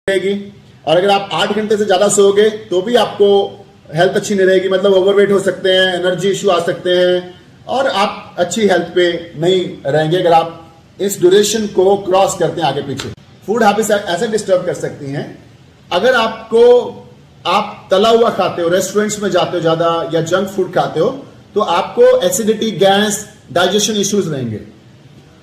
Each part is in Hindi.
रहेगी। और अगर आप 8 घंटे से ज्यादा सोओगे तो भी आपको हेल्थ अच्छी नहीं रहेगी, मतलब ओवरवेट हो सकते हैं, एनर्जी इश्यू आ सकते हैं और आप अच्छी हेल्थ पे नहीं रहेंगे अगर आप इस ड्यूरेशन को क्रॉस करते हैं आगे पीछे। फूड हैबिट्स ऐसे डिस्टर्ब कर सकती हैं, अगर आप तला हुआ खाते हो, रेस्टोरेंट्स में जाते हो ज्यादा या जंक फूड खाते हो, तो आपको एसिडिटी, गैस, डाइजेशन इश्यूज रहेंगे।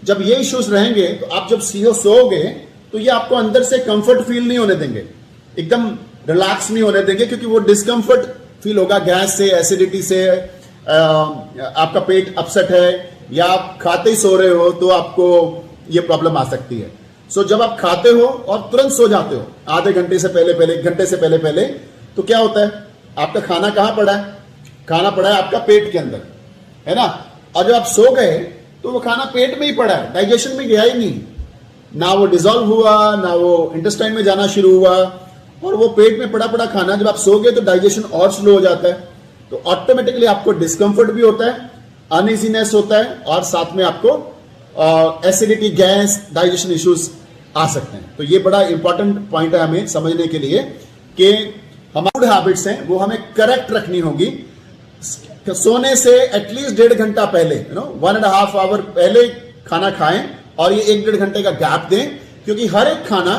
जब ये इश्यूज रहेंगे तो आप जब सोओगे तो ये आपको अंदर से कंफर्ट फील नहीं होने देंगे, एकदम रिलैक्स नहीं होने देंगे, क्योंकि वो डिस्कंफर्ट फील होगा गैस से, एसिडिटी से, आपका पेट अपसेट है या आप खाते ही सो रहे हो तो आपको ये प्रॉब्लम आ सकती है। सो जब आप खाते हो और तुरंत सो जाते हो आधे घंटे से पहले, 1 घंटे से पहले, तो क्या होता है, आपका खाना कहां पड़ा है? खाना पड़ा है आपका पेट के अंदर, है ना। और जब आप सो गए तो वो खाना पेट में ही पड़ा है, डाइजेशन में गया ही नहीं, ना वो डिसॉल्व हुआ, ना वो इंटेस्टाइन में जाना शुरू हुआ। और वो पेट में पड़ा खाना जब आप सोगे तो डाइजेशन और स्लो हो जाता है, तो ऑटोमेटिकली आपको डिस्कंफर्ट भी होता है, अनइजीनेस होता है और साथ में आपको एसिडिटी, गैस, डाइजेशन इश्यूज आ सकते हैं। तो ये बड़ा इंपॉर्टेंट पॉइंट है हमें समझने के लिए कि हमारी फूड हैबिट्स हैं वो हमें करेक्ट रखनी होगी। सोने से एटलीस्ट 1.5 घंटा पहले, 1.5 आवर पहले खाना खाएं और ये 1-1.5 घंटे का गैप दें, क्योंकि हर एक खाना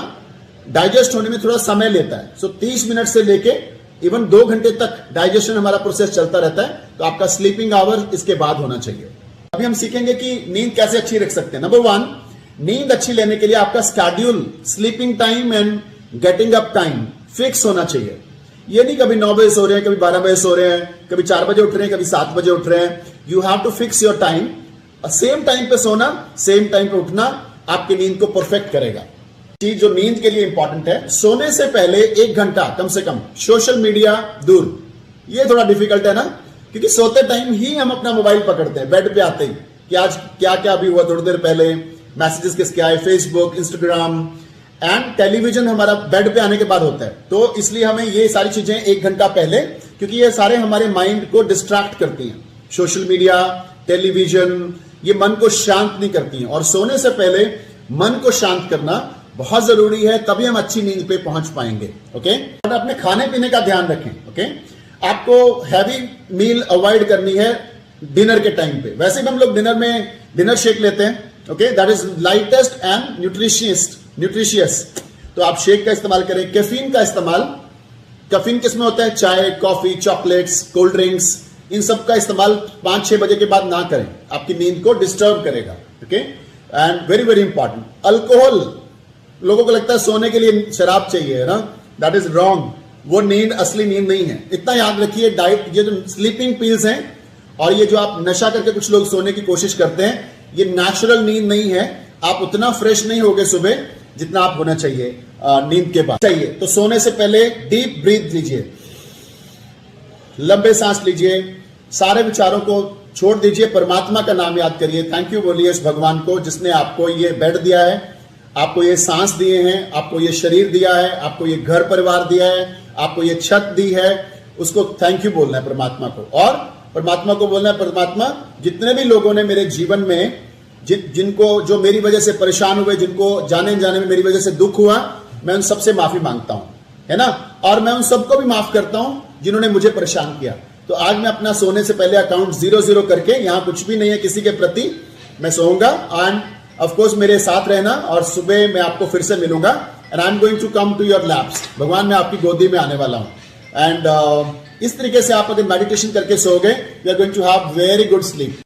डाइजेस्ट होने में थोड़ा समय लेता है। 30 मिनट से लेके इवन 2 घंटे तक डाइजेशन हमारा प्रोसेस चलता रहता है। तो आपका स्लीपिंग आवर इसके बाद होना चाहिए। अभी हम सीखेंगे कि नींद कैसे अच्छी रख सकते हैं। नंबर 1, नींद अच्छी लेने के लिए आपका schedule, sleeping time and getting up time fix होना चाहिए। ये नहीं कभी 9 बजे सो रहे हैं, कभी 12 बजे सो रहे हैं, कभी 4 बजे उठ रहे हैं, कभी 7 बजे उठ रहे हैं। You have to fix your time. Same time पे सोना, सेम टाइम पे उठना आपकी नींद को परफेक्ट करेगा। चीज जो नींद के लिए इंपॉर्टेंट है, सोने से पहले 1 घंटा कम से कम सोशल मीडिया दूर। ये थोड़ा डिफिकल्ट है ना, क्योंकि सोते टाइम ही हम अपना मोबाइल पकड़ते हैं बेड पे आते ही कि आज क्या क्या अभी हुआ, थोड़ी देर पहले मैसेजेस किसके आए, फेसबुक, इंस्टाग्राम एंड टेलीविजन हमारा बेड पे आने के बाद होता है। तो इसलिए हमें ये सारी चीजें 1 घंटा पहले, क्योंकि ये सारे हमारे माइंड को डिस्ट्रैक्ट करती हैं। सोशल मीडिया, टेलीविजन, ये मन को शांत नहीं करती हैं। और सोने से पहले मन को शांत करना बहुत जरूरी है, तभी हम अच्छी नींद पे पहुंच पाएंगे। ओके, और अपने खाने पीने का ध्यान रखें। ओके, आपको हैवी मील अवॉइड करनी है डिनर के टाइम पे। वैसे भी हम लोग डिनर में डिनर शेक लेते हैं, okay, that is lightest and nutritious. तो आप शेक का इस्तेमाल करें। कैफीन का इस्तेमाल, कैफीन किसमें होता है? चाय, कॉफी, चॉकलेट्स, कोल्ड ड्रिंक्स, इन सब का इस्तेमाल 5-6 बजे के बाद ना करें, आपकी नींद को डिस्टर्ब करेगा। Okay, and very very important, alcohol. लोगों को लगता है सोने के लिए शराब चाहिए, है ना, दैट इज रॉन्ग। वो नींद असली नींद नहीं है। इतना याद रखिए, डाइट, ये जो स्लीपिंग पिल्स हैं और ये जो आप नशा करके कुछ लोग सोने की कोशिश करते हैं, ये नेचुरल नींद नहीं है। आप उतना फ्रेश नहीं होगे सुबह जितना आप होना चाहिए नींद के बाद चाहिए। तो सोने से पहले डीप ब्रीथ लीजिए, लंबे सांस लीजिए, सारे विचारों को छोड़ दीजिए, परमात्मा का नाम याद करिए, थैंक यू बोलिए इस भगवान को जिसने आपको ये बेड दिया है, आपको ये सांस दिए हैं, आपको ये शरीर दिया है, आपको ये घर परिवार दिया है, आपको ये छत दी है, उसको थैंक यू बोलना है परमात्मा को। और परमात्मा को बोलना है, परमात्मा जितने भी लोगों ने मेरे जीवन में जिनको जो मेरी वजह से परेशान हुए, जिनको जाने जाने में मेरी वजह से दुख हुआ, मैं उन सबसे माफी मांगता हूं, है ना। और मैं उन सबको भी माफ करता हूं जिन्होंने मुझे परेशान किया। तो आज मैं अपना सोने से पहले अकाउंट 0-0 करके, यहां कुछ भी नहीं है किसी के प्रति, मैं सोऊंगा। एंड ऑफ कोर्स मेरे साथ रहना, और सुबह मैं आपको फिर से मिलूंगा। And I am going to come to your laps. भगवान, मैं आपकी गोदी में आने वाला हूं। एंड इस तरीके से आप अगर मेडिटेशन करके सोओगे, you are going to have very good sleep.